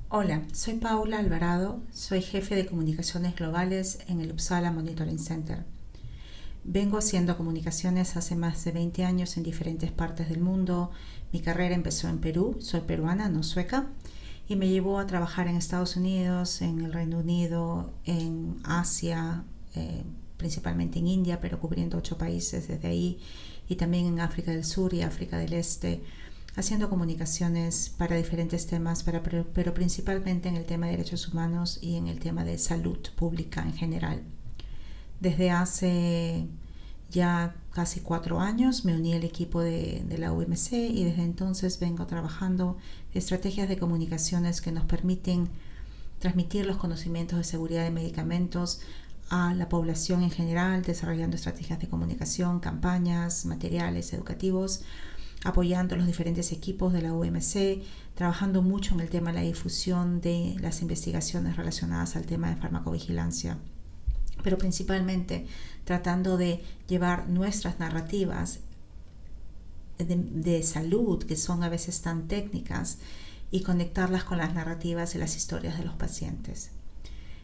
Hola, soy Paula Alvarado, soy jefe de comunicaciones globales en el Uppsala Monitoring Center. Vengo haciendo comunicaciones hace más de 20 años en diferentes partes del mundo. Mi carrera empezó en Perú, soy peruana, no sueca, y me llevó a trabajar en Estados Unidos, en el Reino Unido, en Asia, principalmente en India, pero cubriendo 8 países desde ahí, y también en África del Sur y África del Este, haciendo comunicaciones para diferentes temas, pero principalmente en el tema de derechos humanos y en el tema de salud pública en general. Desde hace ya casi 4 años me uní al equipo de la UMC y desde entonces vengo trabajando estrategias de comunicaciones que nos permiten transmitir los conocimientos de seguridad de medicamentos a la población en general, desarrollando estrategias de comunicación, campañas, materiales educativos, apoyando los diferentes equipos de la UMC, trabajando mucho en el tema de la difusión de las investigaciones relacionadas al tema de farmacovigilancia, pero principalmente tratando de llevar nuestras narrativas de salud, que son a veces tan técnicas, y conectarlas con las narrativas y las historias de los pacientes.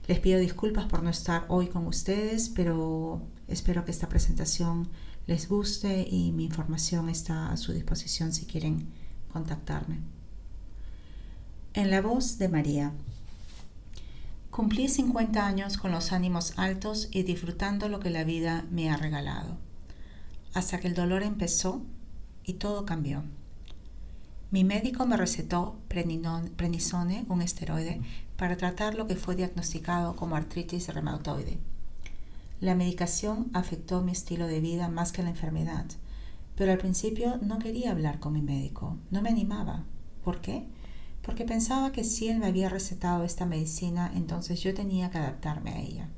Les pido disculpas por no estar hoy con ustedes, pero espero que esta presentación les guste y mi información está a su disposición si quieren contactarme. En la voz de María. Cumplí 50 años con los ánimos altos y disfrutando lo que la vida me ha regalado, hasta que el dolor empezó y todo cambió. Mi médico me recetó prednisone, un esteroide, para tratar lo que fue diagnosticado como artritis reumatoide. La medicación afectó mi estilo de vida más que la enfermedad, pero al principio no quería hablar con mi médico, no me animaba. ¿Por qué? Porque pensaba que si él me había recetado esta medicina, entonces yo tenía que adaptarme a ella.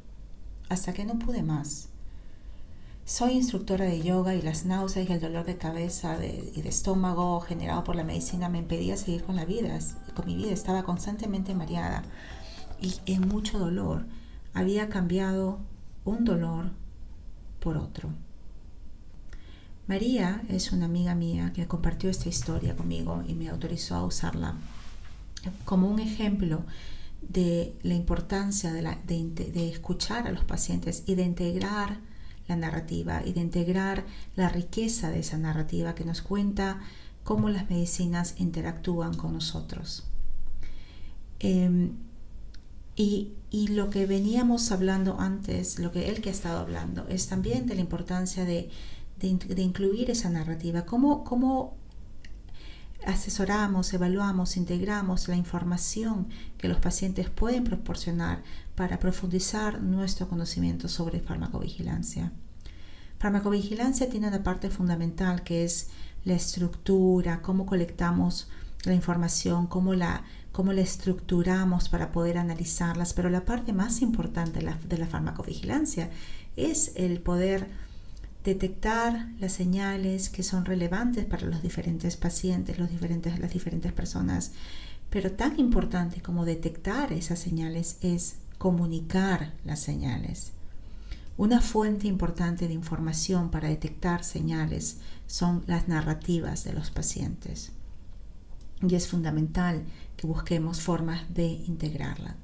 Hasta que no pude más. Soy instructora de yoga y las náuseas y el dolor de cabeza y de estómago generado por la medicina me impedía seguir con mi vida. Estaba constantemente mareada y en mucho dolor. Había cambiado un dolor por otro. María es una amiga mía que compartió esta historia conmigo y me autorizó a usarla como un ejemplo de la importancia de escuchar a los pacientes y de integrar la narrativa y de integrar la riqueza de esa narrativa que nos cuenta cómo las medicinas interactúan con nosotros. Y lo que veníamos hablando antes, lo que él que ha estado hablando, es también de la importancia de incluir esa narrativa, cómo asesoramos, evaluamos, integramos la información que los pacientes pueden proporcionar para profundizar nuestro conocimiento sobre farmacovigilancia. Farmacovigilancia tiene una parte fundamental que es la estructura, cómo colectamos la información, cómo la estructuramos para poder analizarlas, pero la parte más importante de la farmacovigilancia es el poder detectar las señales que son relevantes para los diferentes pacientes, las diferentes personas. Pero tan importante como detectar esas señales es comunicar las señales. Una fuente importante de información para detectar señales son las narrativas de los pacientes. Y es fundamental que busquemos formas de integrarla.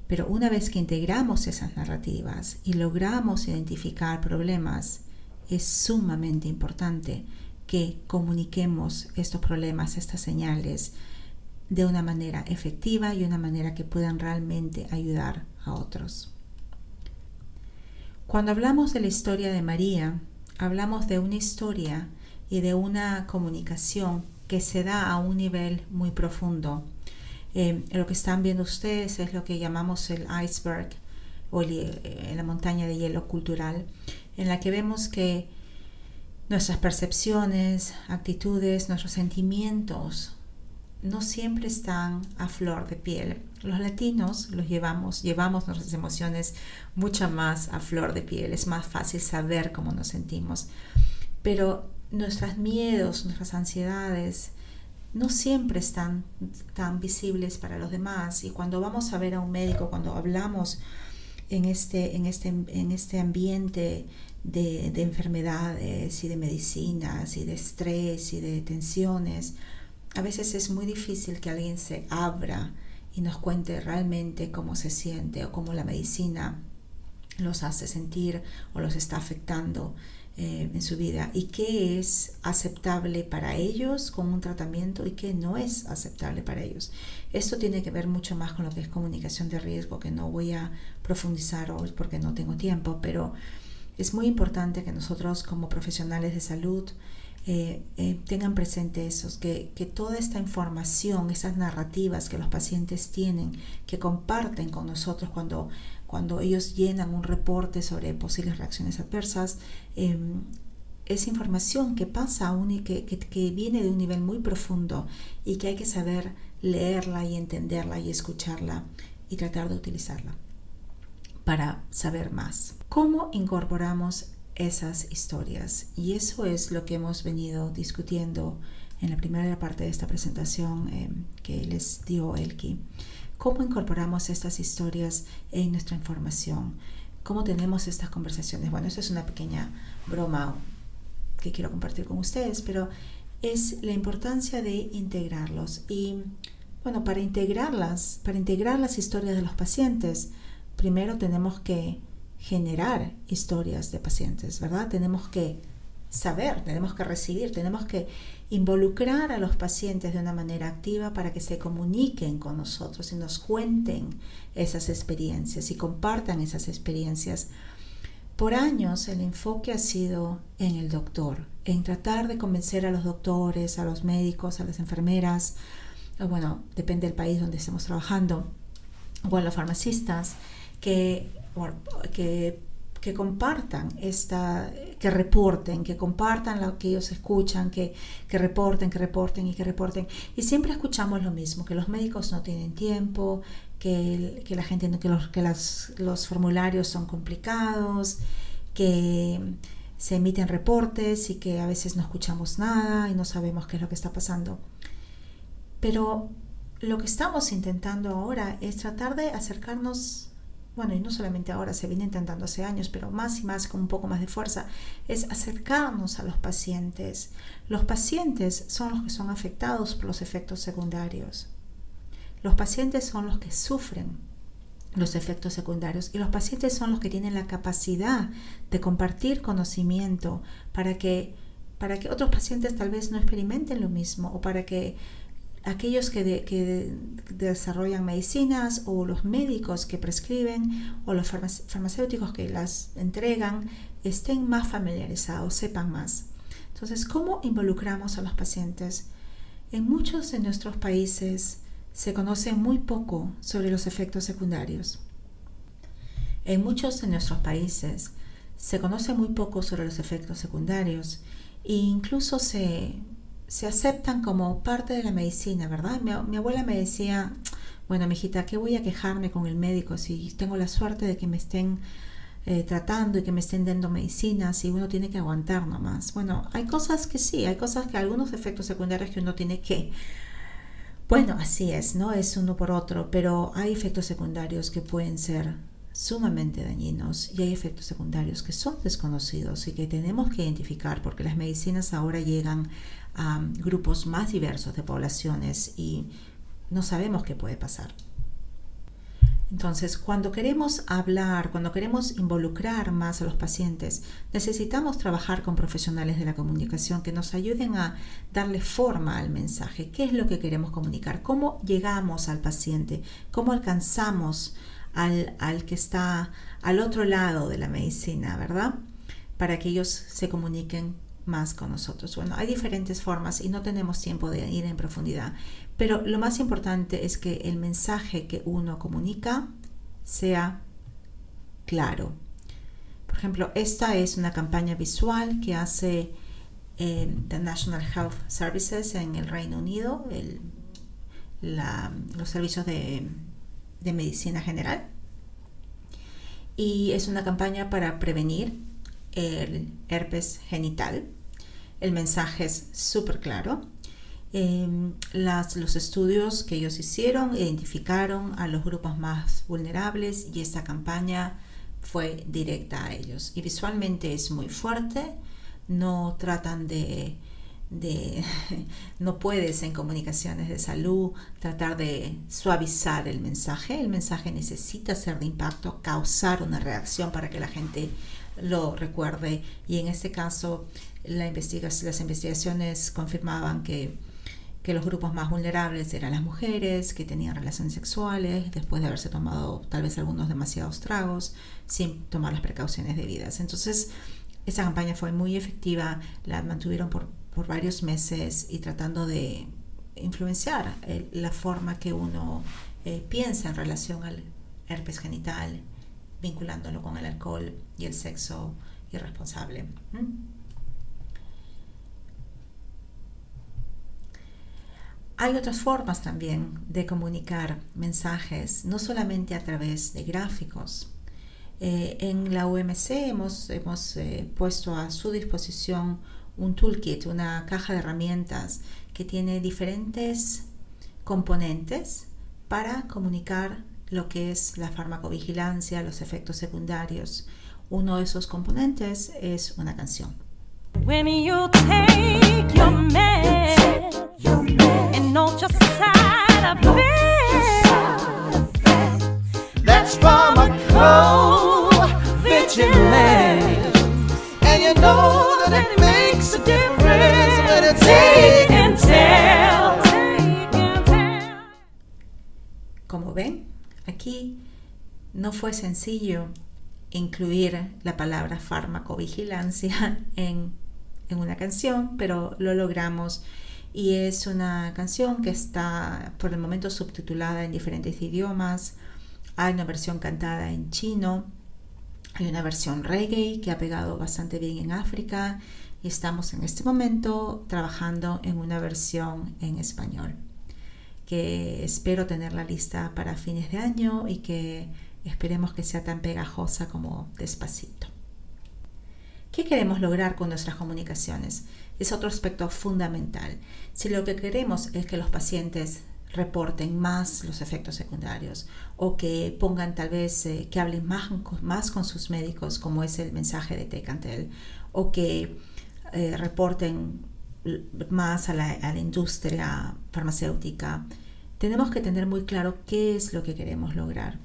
Pero una vez que integramos esas narrativas y logramos identificar problemas, es sumamente importante que comuniquemos estos problemas, estas señales, de una manera efectiva y una manera que puedan realmente ayudar a otros. Cuando hablamos de la historia de María, hablamos de una historia y de una comunicación que se da a un nivel muy profundo. Lo que están viendo ustedes es lo que llamamos el iceberg o la montaña de hielo cultural, en la que vemos que nuestras percepciones, actitudes, nuestros sentimientos no siempre están a flor de piel. Los latinos llevamos nuestras emociones mucho más a flor de piel, es más fácil saber cómo nos sentimos, pero nuestros miedos, nuestras ansiedades no siempre están tan visibles para los demás, y cuando vamos a ver a un médico, cuando hablamos en este ambiente de enfermedades y de medicinas y de estrés y de tensiones, a veces es muy difícil que alguien se abra y nos cuente realmente cómo se siente o cómo la medicina los hace sentir o los está afectando en su vida, y qué es aceptable para ellos con un tratamiento y qué no es aceptable para ellos. Esto tiene que ver mucho más con lo que es comunicación de riesgo, que no voy a profundizar hoy porque no tengo tiempo, pero es muy importante que nosotros como profesionales de salud tengan presente eso, que toda esta información, esas narrativas que los pacientes tienen, que comparten con nosotros cuando ellos llenan un reporte sobre posibles reacciones adversas, es información que pasa aún y que viene de un nivel muy profundo y que hay que saber leerla y entenderla y escucharla y tratar de utilizarla para saber más. ¿Cómo incorporamos esas historias? Y eso es lo que hemos venido discutiendo en la primera parte de esta presentación que les dio Elki. ¿Cómo incorporamos estas historias en nuestra información? ¿Cómo tenemos estas conversaciones? Bueno, esto es una pequeña broma que quiero compartir con ustedes, pero es la importancia de integrarlos. Y bueno, para integrar las historias de los pacientes, primero tenemos que generar historias de pacientes, ¿verdad? Tenemos que saber, tenemos que recibir, tenemos que involucrar a los pacientes de una manera activa para que se comuniquen con nosotros y nos cuenten esas experiencias y compartan esas experiencias. Por años el enfoque ha sido en el doctor, en tratar de convencer a los doctores, a los médicos, a las enfermeras, bueno, depende del país donde estemos trabajando, o a los farmacistas, que compartan que reporten, que compartan lo que ellos escuchan, que reporten. Y siempre escuchamos lo mismo, que los médicos no tienen tiempo, que la gente los formularios son complicados, que se emiten reportes y que a veces no escuchamos nada y no sabemos qué es lo que está pasando. Pero lo que estamos intentando ahora es tratar de acercarnos, bueno, y no solamente ahora, se viene intentando hace años, pero más y más con un poco más de fuerza, es acercarnos a los pacientes. Los pacientes son los que son afectados por los efectos secundarios. Los pacientes son los que sufren los efectos secundarios y los pacientes son los que tienen la capacidad de compartir conocimiento para que otros pacientes tal vez no experimenten lo mismo, o para que aquellos que desarrollan medicinas, o los médicos que prescriben, o los farmacéuticos que las entregan, estén más familiarizados, sepan más. Entonces, ¿cómo involucramos a los pacientes? En muchos de nuestros países se conoce muy poco sobre los efectos secundarios. En muchos de nuestros países se conoce muy poco sobre los efectos secundarios e incluso se aceptan como parte de la medicina, ¿verdad? Mi abuela me decía, bueno, mijita, ¿qué voy a quejarme con el médico si tengo la suerte de que me estén tratando y que me estén dando medicinas y uno tiene que aguantar nomás? Bueno, hay cosas que sí, hay cosas que algunos efectos secundarios que uno tiene que... Bueno, así es, no es uno por otro, pero hay efectos secundarios que pueden ser sumamente dañinos y hay efectos secundarios que son desconocidos y que tenemos que identificar, porque las medicinas ahora llegan a grupos más diversos de poblaciones y no sabemos qué puede pasar. Entonces, cuando queremos hablar, cuando queremos involucrar más a los pacientes, necesitamos trabajar con profesionales de la comunicación que nos ayuden a darle forma al mensaje. ¿Qué es lo que queremos comunicar? ¿Cómo llegamos al paciente? ¿Cómo alcanzamos al que está al otro lado de la medicina, ¿verdad? Para que ellos se comuniquen más con nosotros. Bueno, hay diferentes formas y no tenemos tiempo de ir en profundidad, pero lo más importante es que el mensaje que uno comunica sea claro. Por ejemplo, esta es una campaña visual que hace the National Health Services en el Reino Unido, los servicios de medicina general, y es una campaña para prevenir el herpes genital. El mensaje es súper claro. Los estudios que ellos hicieron identificaron a los grupos más vulnerables y esta campaña fue directa a ellos. Y visualmente es muy fuerte. No tratan de no puedes en comunicaciones de salud tratar de suavizar el mensaje necesita ser de impacto, causar una reacción para que la gente lo recuerde, y en este caso las investigaciones confirmaban que los grupos más vulnerables eran las mujeres que tenían relaciones sexuales después de haberse tomado tal vez algunos demasiados tragos sin tomar las precauciones debidas. Entonces esa campaña fue muy efectiva, la mantuvieron por varios meses y tratando de influenciar la forma que uno piensa en relación al herpes genital, vinculándolo con el alcohol y el sexo irresponsable. Hay otras formas también de comunicar mensajes, no solamente a través de gráficos. En la UMC hemos puesto a su disposición un toolkit, una caja de herramientas que tiene diferentes componentes para comunicar lo que es la farmacovigilancia, los efectos secundarios. Uno de esos componentes es una canción. When you take your meds and know just side effects, that's pharmacovigilance, and you know that it makes a difference when it's take and tell. Como ven, aquí no fue sencillo incluir la palabra farmacovigilancia en una canción, pero lo logramos, y es una canción que está por el momento subtitulada en diferentes idiomas. Hay una versión cantada en chino, hay una versión reggae que ha pegado bastante bien en África, y estamos en este momento trabajando en una versión en español que espero tenerla lista para fines de año y que esperemos que sea tan pegajosa como Despacito. ¿Qué queremos lograr con nuestras comunicaciones? Es otro aspecto fundamental. Si lo que queremos es que los pacientes reporten más los efectos secundarios, o que pongan tal vez, que hablen más con sus médicos, como es el mensaje de Take and Tell, o que reporten más a la industria farmacéutica, tenemos que tener muy claro qué es lo que queremos lograr.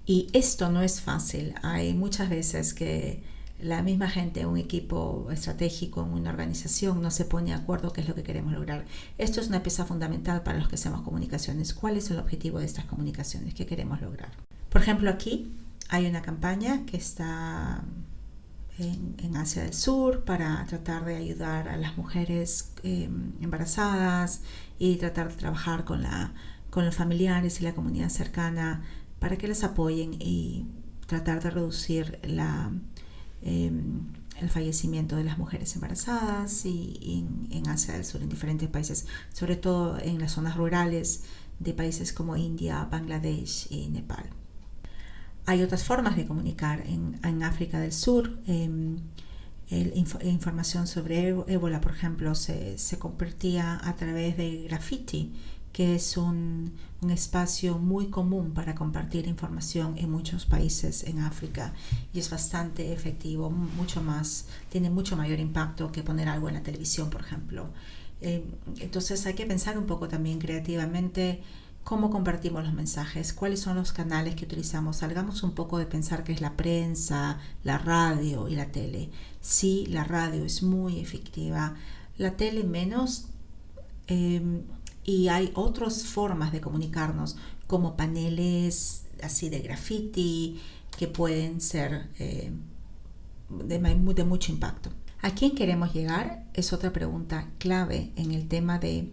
Y esto no es fácil. Hay muchas veces que la misma gente, un equipo estratégico en una organización, no se pone de acuerdo qué es lo que queremos lograr. Esto es una pieza fundamental para los que hacemos comunicaciones. ¿Cuál es el objetivo de estas comunicaciones? ¿Qué queremos lograr? Por ejemplo, aquí hay una campaña que está en Asia del Sur para tratar de ayudar a las mujeres embarazadas y tratar de trabajar con los familiares y la comunidad cercana para que les apoyen y tratar de reducir el fallecimiento de las mujeres embarazadas y en Asia del Sur, en diferentes países, sobre todo en las zonas rurales de países como India, Bangladesh y Nepal. Hay otras formas de comunicar en África del Sur. Información sobre ébola, por ejemplo, se compartía a través de graffiti, que es un espacio muy común para compartir información en muchos países en África, y es bastante efectivo, tiene mucho mayor impacto que poner algo en la televisión, por ejemplo. Entonces hay que pensar un poco también creativamente cómo compartimos los mensajes, cuáles son los canales que utilizamos. Salgamos un poco de pensar que es la prensa, la radio y la tele. Sí, la radio es muy efectiva, la tele menos, y hay otras formas de comunicarnos, como paneles así de graffiti, que pueden ser de mucho impacto. ¿A quién queremos llegar? Es otra pregunta clave en el tema de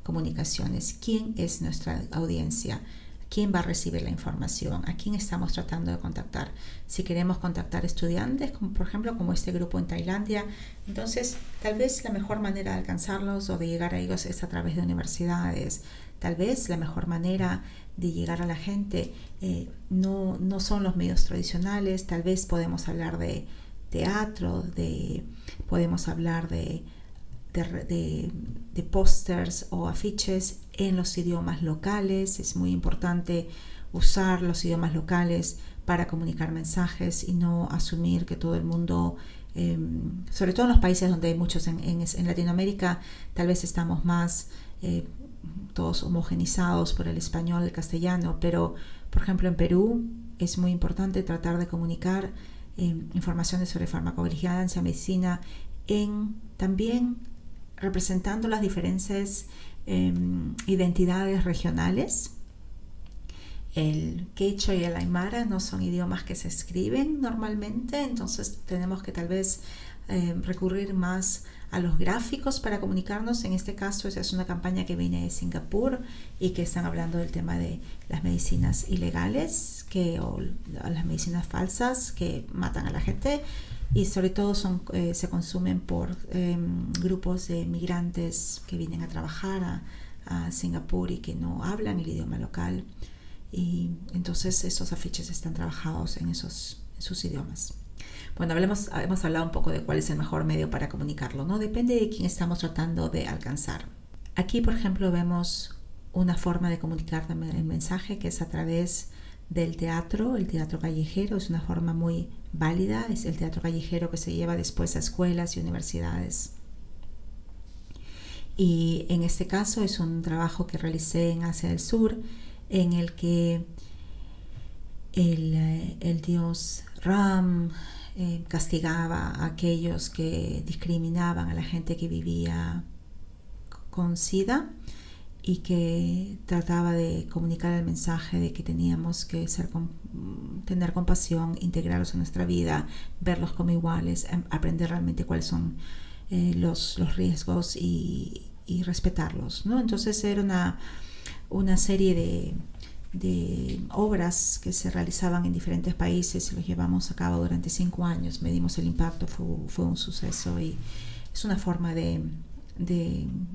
comunicaciones. ¿Quién es nuestra audiencia? ¿Quién va a recibir la información? ¿A quién estamos tratando de contactar? Si queremos contactar estudiantes, como por ejemplo como este grupo en Tailandia, entonces tal vez la mejor manera de alcanzarlos o de llegar a ellos es a través de universidades. Tal vez la mejor manera de llegar a la gente no son los medios tradicionales. Tal vez podemos hablar de teatro, podemos hablar de pósters o afiches en los idiomas locales. Es muy importante usar los idiomas locales para comunicar mensajes y no asumir que todo el mundo, sobre todo en los países donde hay muchos, en Latinoamérica tal vez estamos más todos homogenizados por el español, el castellano, pero por ejemplo en Perú es muy importante tratar de comunicar informaciones sobre farmacovigilancia, medicina, también representando las diferentes identidades regionales. El quechua y el aymara no son idiomas que se escriben normalmente, entonces tenemos que tal vez recurrir más a los gráficos para comunicarnos. En este caso esa es una campaña que viene de Singapur y que están hablando del tema de las medicinas ilegales o las medicinas falsas que matan a la gente, y sobre todo se consumen por grupos de migrantes que vienen a trabajar a Singapur y que no hablan el idioma local, y entonces esos afiches están trabajados en sus idiomas. Bueno, hemos hablado un poco de cuál es el mejor medio para comunicarlo, ¿no? Depende de quién estamos tratando de alcanzar. Aquí, por ejemplo, vemos una forma de comunicar también el mensaje, que es a través del teatro. El teatro callejero es una forma muy válida, es el teatro callejero que se lleva después a escuelas y universidades. Y en este caso es un trabajo que realicé en Asia del Sur, en el que el dios Ram castigaba a aquellos que discriminaban a la gente que vivía con SIDA, y que trataba de comunicar el mensaje de que teníamos que tener compasión, integrarlos en nuestra vida, verlos como iguales, aprender realmente cuáles son los riesgos y respetarlos, ¿no? Entonces era una serie de obras que se realizaban en diferentes países y los llevamos a cabo durante 5 años. Medimos el impacto, fue un suceso, y es una forma de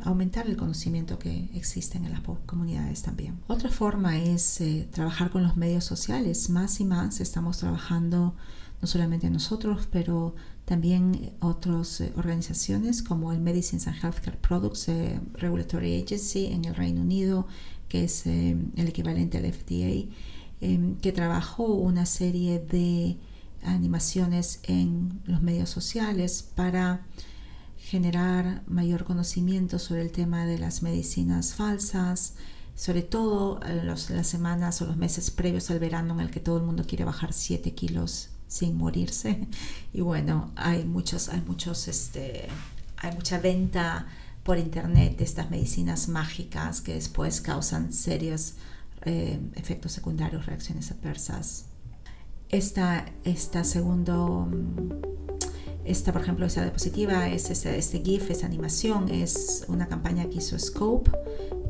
aumentar el conocimiento que existen en las comunidades también. Otra forma es trabajar con los medios sociales. Más y más estamos trabajando, no solamente nosotros, pero también otras organizaciones como el Medicines and Healthcare Products Regulatory Agency en el Reino Unido, que es el equivalente al FDA, que trabajó una serie de animaciones en los medios sociales para generar mayor conocimiento sobre el tema de las medicinas falsas, sobre todo las semanas o los meses previos al verano, en el que todo el mundo quiere bajar 7 kilos sin morirse. Y bueno, hay mucha venta por internet de estas medicinas mágicas que después causan serios efectos secundarios, reacciones adversas. Por ejemplo, esta diapositiva este GIF, esa animación, es una campaña que hizo Scope,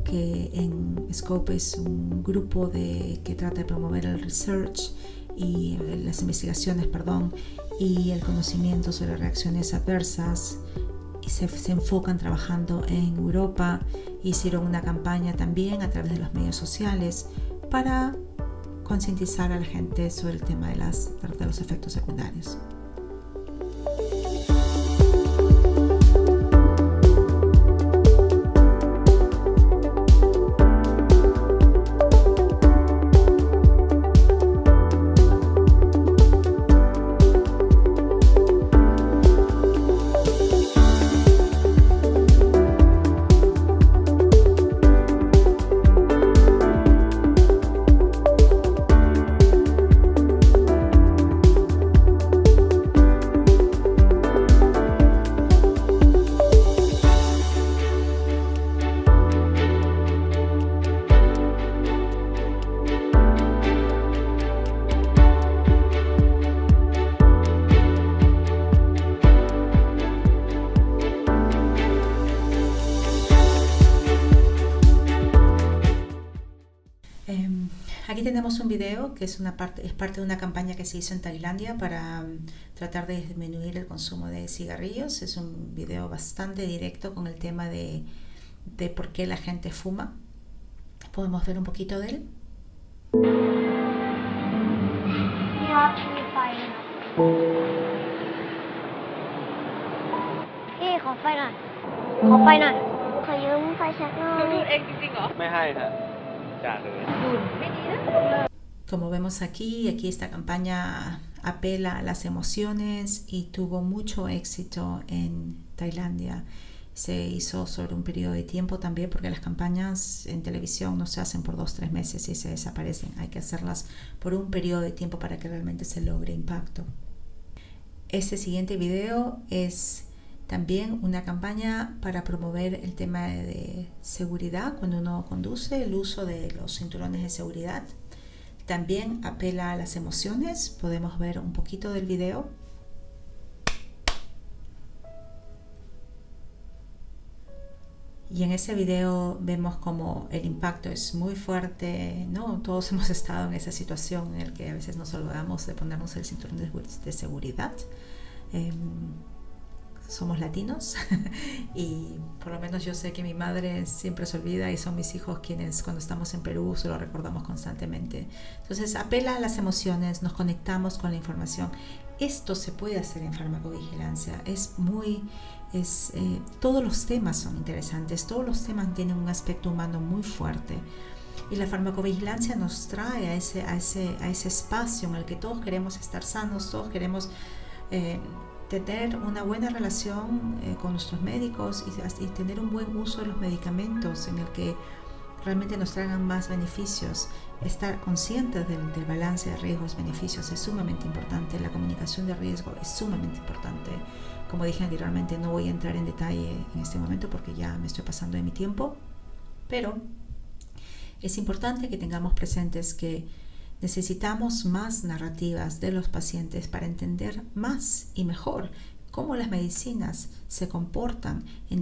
que Scope es un grupo que trata de promover el research y las investigaciones, y el conocimiento sobre reacciones adversas, y se enfocan trabajando en Europa. Hicieron una campaña también a través de los medios sociales para concientizar a la gente sobre el tema de los efectos secundarios. Aquí tenemos un video que es parte de una campaña que se hizo en Tailandia para tratar de disminuir el consumo de cigarrillos. Es un video bastante directo con el tema de por qué la gente fuma. ¿Podemos ver un poquito de él? Como vemos aquí esta campaña apela a las emociones y tuvo mucho éxito en Tailandia. Se hizo sobre un periodo de tiempo también, porque las campañas en televisión no se hacen por 2-3 meses y se desaparecen. Hay que hacerlas por un periodo de tiempo para que realmente se logre impacto. Este siguiente video es también una campaña para promover el tema de seguridad cuando uno conduce, el uso de los cinturones de seguridad. También apela a las emociones. Podemos ver un poquito del video. Y en ese video vemos como el impacto es muy fuerte, ¿no? Todos hemos estado en esa situación en la que a veces nos olvidamos de ponernos el cinturón de seguridad. Somos latinos y por lo menos yo sé que mi madre siempre se olvida y son mis hijos quienes cuando estamos en Perú se lo recordamos constantemente. Entonces apela a las emociones, nos conectamos con la información. Esto se puede hacer en farmacovigilancia, todos los temas son interesantes, todos los temas tienen un aspecto humano muy fuerte. Y la farmacovigilancia nos trae a ese espacio en el que todos queremos estar sanos, todos queremos tener una buena relación con nuestros médicos y tener un buen uso de los medicamentos en el que realmente nos traigan más beneficios. Estar conscientes del balance de riesgos-beneficios es sumamente importante. La comunicación de riesgo es sumamente importante. Como dije anteriormente, no voy a entrar en detalle en este momento porque ya me estoy pasando de mi tiempo, pero es importante que tengamos presentes que necesitamos más narrativas de los pacientes para entender más y mejor cómo las medicinas se comportan en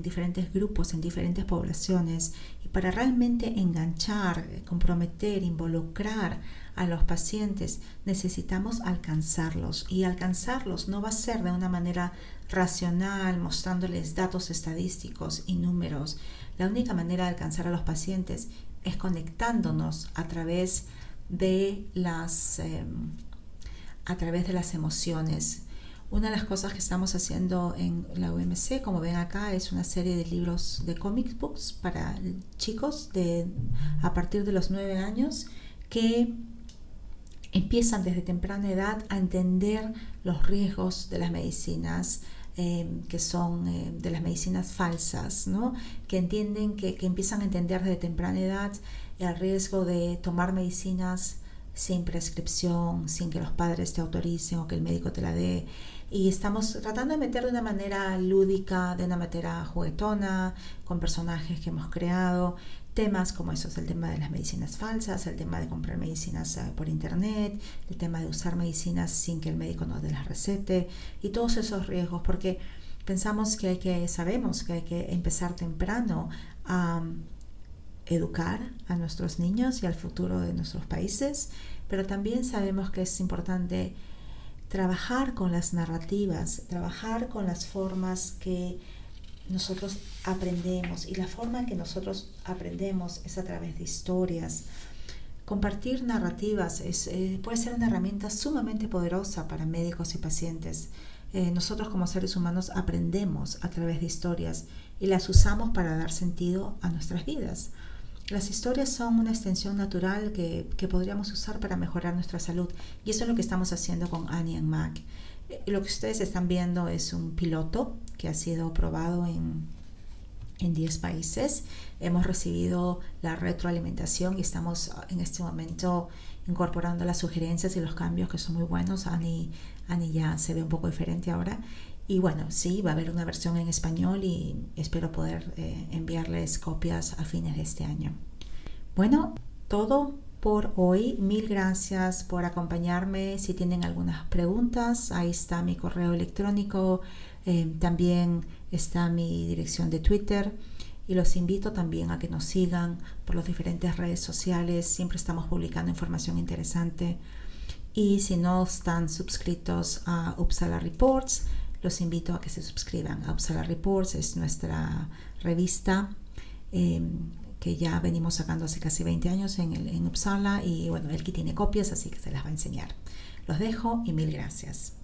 diferentes grupos, en diferentes poblaciones, y para realmente enganchar, comprometer, involucrar a los pacientes necesitamos alcanzarlos, y alcanzarlos no va a ser de una manera racional mostrándoles datos estadísticos y números. La única manera de alcanzar a los pacientes es conectándonos a través de las emociones. Una de las cosas que estamos haciendo en la UMC, como ven acá, es una serie de libros de comic books para chicos a partir de los 9 años que empiezan desde temprana edad a entender los riesgos de las medicinas, que son de las medicinas falsas, ¿no? Que entienden, que empiezan a entender desde temprana edad el riesgo de tomar medicinas sin prescripción, sin que los padres te autoricen o que el médico te la dé. Y estamos tratando de meter de una manera lúdica, de una manera juguetona, con personajes que hemos creado, temas como esos, el tema de las medicinas falsas, el tema de comprar medicinas por internet, el tema de usar medicinas sin que el médico nos dé la recete, y todos esos riesgos, porque sabemos que hay que empezar temprano a educar a nuestros niños y al futuro de nuestros países, pero también sabemos que es importante trabajar con las narrativas, trabajar con las formas que nosotros aprendemos, y la forma que nosotros aprendemos es a través de historias. Compartir narrativas puede ser una herramienta sumamente poderosa para médicos y pacientes. Nosotros como seres humanos aprendemos a través de historias y las usamos para dar sentido a nuestras vidas. Las historias son una extensión natural que podríamos usar para mejorar nuestra salud, y eso es lo que estamos haciendo con Annie and Mac. Lo que ustedes están viendo es un piloto que ha sido probado en 10 países. Hemos recibido la retroalimentación y estamos en este momento incorporando las sugerencias y los cambios, que son muy buenos. Annie ya se ve un poco diferente ahora. Y bueno, sí, va a haber una versión en español y espero poder enviarles copias a fines de este año. Bueno, todo por hoy. Mil gracias por acompañarme. Si tienen algunas preguntas, ahí está mi correo electrónico. También está mi dirección de Twitter. Y los invito también a que nos sigan por las diferentes redes sociales. Siempre estamos publicando información interesante. Y si no están suscritos a Uppsala Reports, los invito a que se suscriban a Uppsala Reports. Es nuestra revista que ya venimos sacando hace casi 20 años en Uppsala, y bueno, Elki tiene copias, así que se las va a enseñar. Los dejo y mil gracias.